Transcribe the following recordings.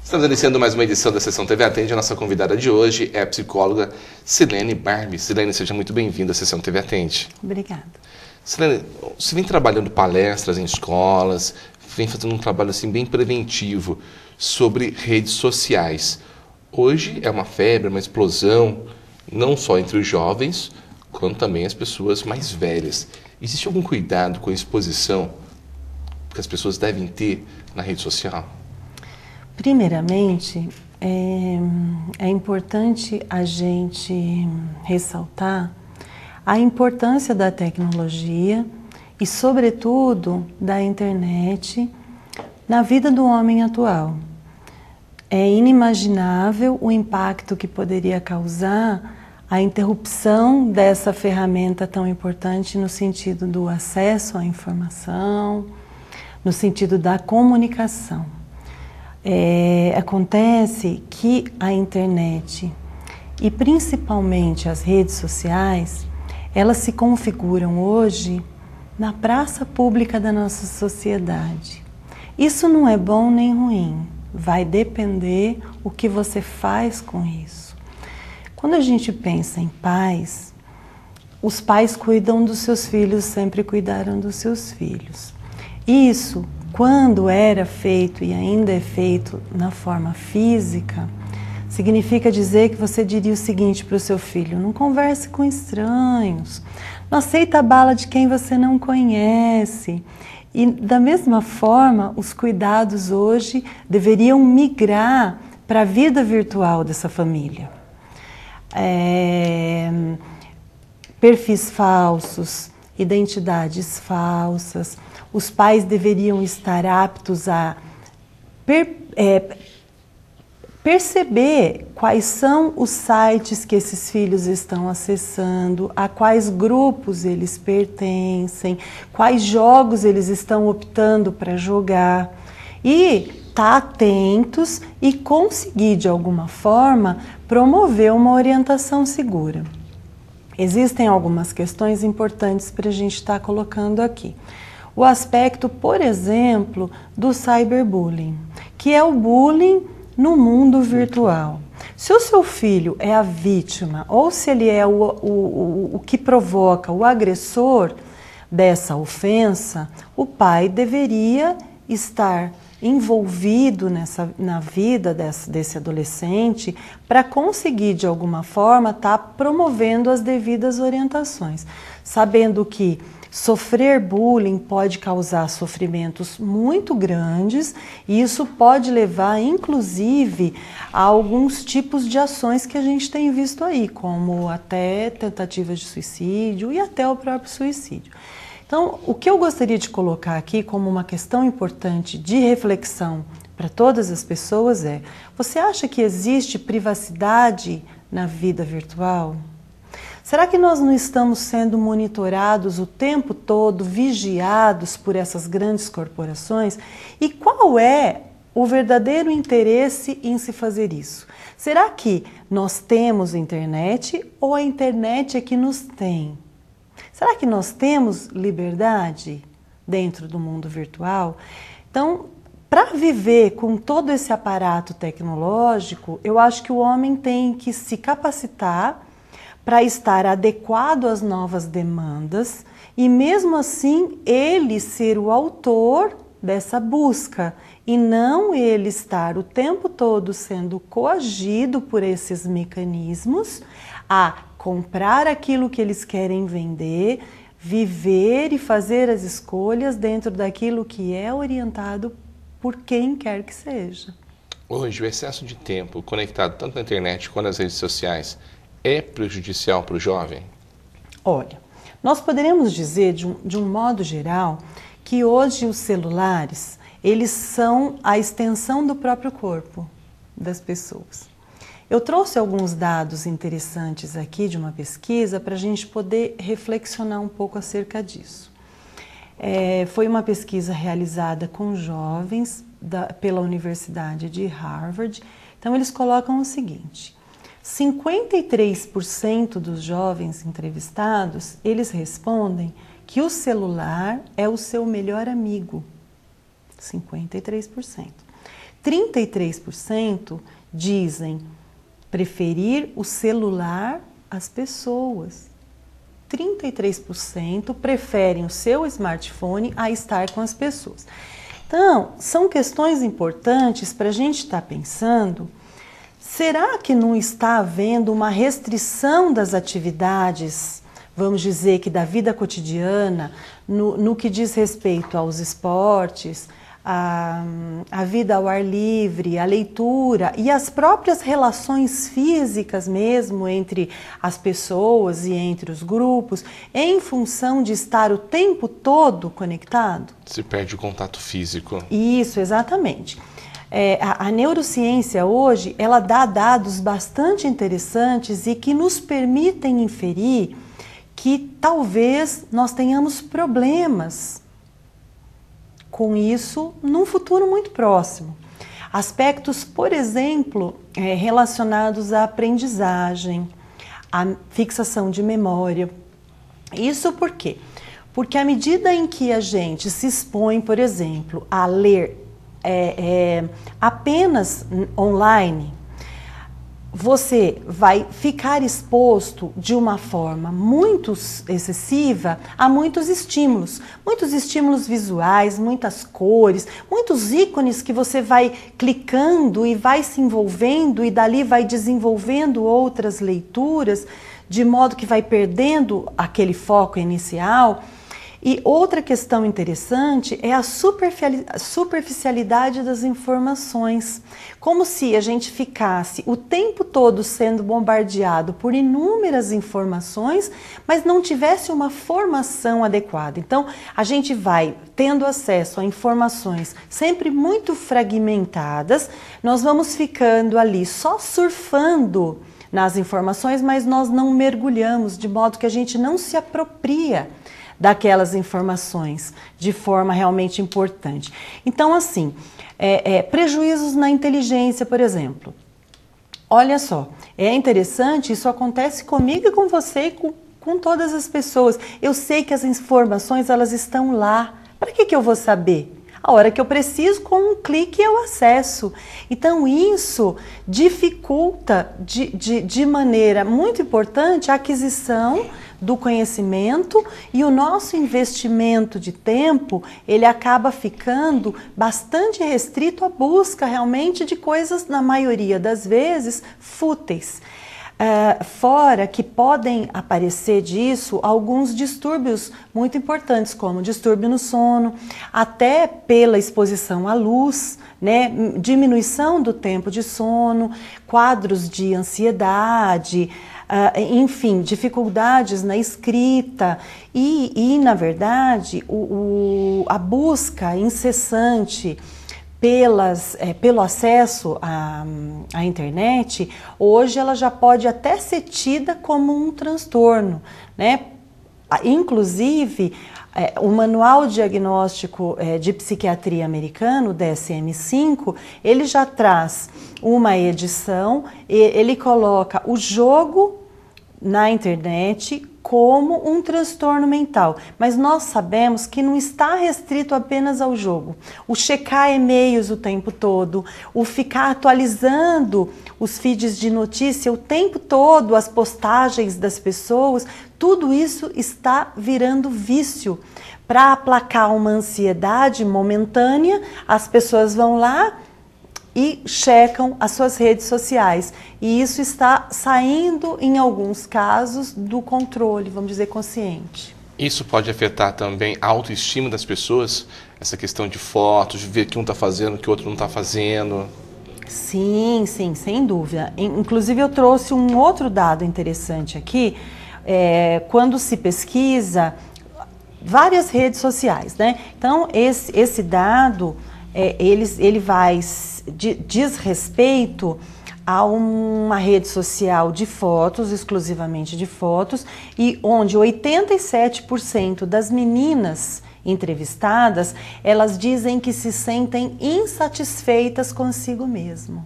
Estamos iniciando mais uma edição da Sessão TV Atende. A nossa convidada de hoje é a psicóloga Silene Barbie. Silene, seja muito bem-vinda à Sessão TV Atende. Obrigada. Silene, você vem trabalhando palestras em escolas, vem fazendo um trabalho assim bem preventivo sobre redes sociais. Hoje é uma febre, uma explosão, não só entre os jovens, quanto também as pessoas mais velhas. Existe algum cuidado com a exposição que as pessoas devem ter na rede social? Primeiramente, é importante a gente ressaltar a importância da tecnologia e, sobretudo, da internet na vida do homem atual. É inimaginável o impacto que poderia causar a interrupção dessa ferramenta tão importante no sentido do acesso à informação, no sentido da comunicação. Acontece que a internet e principalmente as redes sociais, elas se configuram hoje na praça pública da nossa sociedade. Isso não é bom nem ruim, vai depender o que você faz com isso. Quando a gente pensa em pais, os pais cuidam dos seus filhos, sempre cuidaram dos seus filhos. Isso, quando era feito e ainda é feito na forma física, significa dizer que você diria o seguinte para o seu filho: não converse com estranhos, não aceita a bala de quem você não conhece. E da mesma forma, os cuidados hoje deveriam migrar para a vida virtual dessa família. Perfis falsos, identidades falsas. Os pais deveriam estar aptos a perceber quais são os sites que esses filhos estão acessando, a quais grupos eles pertencem, quais jogos eles estão optando para jogar e estar atentos e conseguir de alguma forma promover uma orientação segura. Existem algumas questões importantes para a gente estar colocando aqui. O aspecto, por exemplo, do cyberbullying, que é o bullying no mundo virtual. Se o seu filho é a vítima ou se ele é o que provoca, o agressor dessa ofensa, o pai deveria estar envolvido na vida desse adolescente para conseguir, de alguma forma, estar promovendo as devidas orientações, sabendo que sofrer bullying pode causar sofrimentos muito grandes e isso pode levar, inclusive, a alguns tipos de ações que a gente tem visto aí, como até tentativas de suicídio e até o próprio suicídio. Então, o que eu gostaria de colocar aqui como uma questão importante de reflexão para todas as pessoas é: você acha que existe privacidade na vida virtual? Será que nós não estamos sendo monitorados o tempo todo, vigiados por essas grandes corporações? E qual é o verdadeiro interesse em se fazer isso? Será que nós temos internet ou a internet é que nos tem? Será que nós temos liberdade dentro do mundo virtual? Então, para viver com todo esse aparato tecnológico, eu acho que o homem tem que se capacitar para estar adequado às novas demandas e, mesmo assim, ele ser o autor dessa busca e não ele estar o tempo todo sendo coagido por esses mecanismos a comprar aquilo que eles querem vender, viver e fazer as escolhas dentro daquilo que é orientado por quem quer que seja. Hoje, o excesso de tempo conectado tanto na internet quanto nas redes sociais é prejudicial para o jovem? Olha, nós poderíamos dizer de um modo geral que hoje os celulares, eles são a extensão do próprio corpo das pessoas. Eu trouxe alguns dados interessantes aqui de uma pesquisa para a gente poder reflexionar um pouco acerca disso. Foi uma pesquisa realizada com jovens pela Universidade de Harvard. Então eles colocam o seguinte: 53% dos jovens entrevistados, eles respondem que o celular é o seu melhor amigo. 53%. 33% dizem preferir o celular às pessoas. 33% preferem o seu smartphone a estar com as pessoas. Então, são questões importantes para a gente estar pensando, será que não está havendo uma restrição das atividades, vamos dizer que da vida cotidiana, no que diz respeito aos esportes, a vida ao ar livre, a leitura e as próprias relações físicas mesmo entre as pessoas e entre os grupos, em função de estar o tempo todo conectado? Se perde o contato físico. Isso, exatamente. A neurociência hoje, ela dá dados bastante interessantes e que nos permitem inferir que talvez nós tenhamos problemas com isso num futuro muito próximo. Aspectos, por exemplo, relacionados à aprendizagem, à fixação de memória. Isso por quê? Porque à medida em que a gente se expõe, por exemplo, a ler apenas online, você vai ficar exposto de uma forma muito excessiva a muitos estímulos visuais, muitas cores, muitos ícones que você vai clicando e vai se envolvendo e dali vai desenvolvendo outras leituras, de modo que vai perdendo aquele foco inicial. E outra questão interessante é a superficialidade das informações, como se a gente ficasse o tempo todo sendo bombardeado por inúmeras informações, mas não tivesse uma formação adequada. Então, a gente vai tendo acesso a informações sempre muito fragmentadas, nós vamos ficando ali só surfando nas informações, mas nós não mergulhamos, de modo que a gente não se apropria daquelas informações de forma realmente importante. Então, assim, prejuízos na inteligência, por exemplo. Olha só, é interessante, isso acontece comigo e com você e com todas as pessoas. Eu sei que as informações, elas estão lá. Para que eu vou saber? A hora que eu preciso, com um clique eu acesso. Então isso dificulta de maneira muito importante a aquisição do conhecimento e o nosso investimento de tempo, ele acaba ficando bastante restrito à busca realmente de coisas, na maioria das vezes, fúteis. Fora que podem aparecer disso alguns distúrbios muito importantes, como distúrbio no sono, até pela exposição à luz, né, diminuição do tempo de sono, quadros de ansiedade, enfim, dificuldades na escrita e na verdade, a busca incessante pelo acesso à internet, hoje ela já pode até ser tida como um transtorno, né? Inclusive, o Manual Diagnóstico de Psiquiatria Americano, DSM-5, ele já traz uma edição, ele coloca o jogo na internet como um transtorno mental, mas nós sabemos que não está restrito apenas ao jogo. O checar e-mails o tempo todo, o ficar atualizando os feeds de notícia o tempo todo, as postagens das pessoas, tudo isso está virando vício. Para aplacar uma ansiedade momentânea, as pessoas vão lá e checam as suas redes sociais. E isso está saindo, em alguns casos, do controle, vamos dizer, consciente. Isso pode afetar também a autoestima das pessoas? Essa questão de fotos, de ver o que um está fazendo, o que o outro não está fazendo? Sim, sim, sem dúvida. Inclusive, eu trouxe um outro dado interessante aqui. Quando se pesquisa várias redes sociais, né? Então, esse dado, ele diz respeito a uma rede social de fotos, exclusivamente de fotos, e onde 87% das meninas entrevistadas, elas dizem que se sentem insatisfeitas consigo mesmo.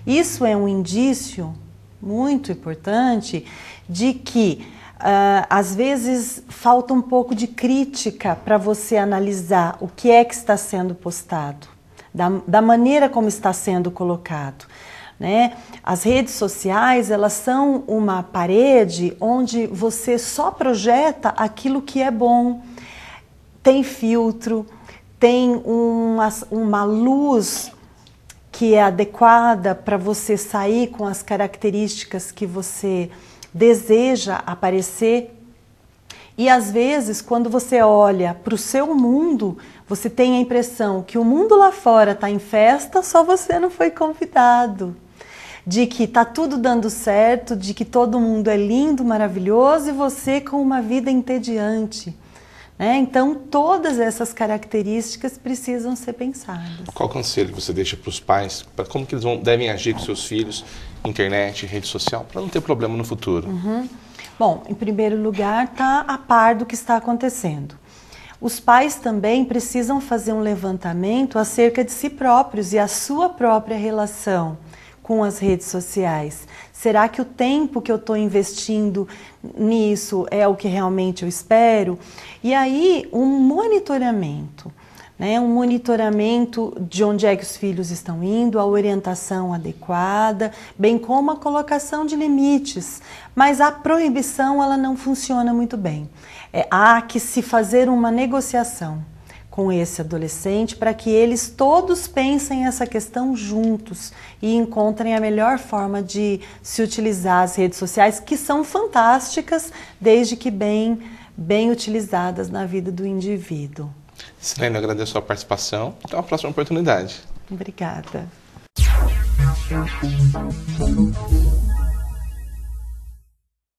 Isso é um indício muito importante de que às vezes falta um pouco de crítica para você analisar o que é que está sendo postado, da maneira como está sendo colocado, né? As redes sociais, elas são uma parede onde você só projeta aquilo que é bom. Tem filtro, tem uma luz que é adequada para você sair com as características que você deseja aparecer. E às vezes, quando você olha para o seu mundo, você tem a impressão que o mundo lá fora está em festa, só você não foi convidado. De que está tudo dando certo, de que todo mundo é lindo, maravilhoso e você com uma vida entediante. Então, todas essas características precisam ser pensadas. Qual conselho você deixa para os pais, para como que eles devem agir com seus filhos, internet, rede social, para não ter problema no futuro? Bom, em primeiro lugar, está a par do que está acontecendo. Os pais também precisam fazer um levantamento acerca de si próprios e a sua própria relação com as redes sociais. Será que o tempo que eu estou investindo nisso é o que realmente eu espero? E aí, um monitoramento, né? Um monitoramento de onde é que os filhos estão indo, a orientação adequada, bem como a colocação de limites. Mas a proibição, ela não funciona muito bem. Há que se fazer uma negociação com esse adolescente para que eles todos pensem essa questão juntos e encontrem a melhor forma de se utilizar as redes sociais, que são fantásticas, desde que bem utilizadas na vida do indivíduo. Silene, eu agradeço a sua participação. Até uma próxima oportunidade. Obrigada.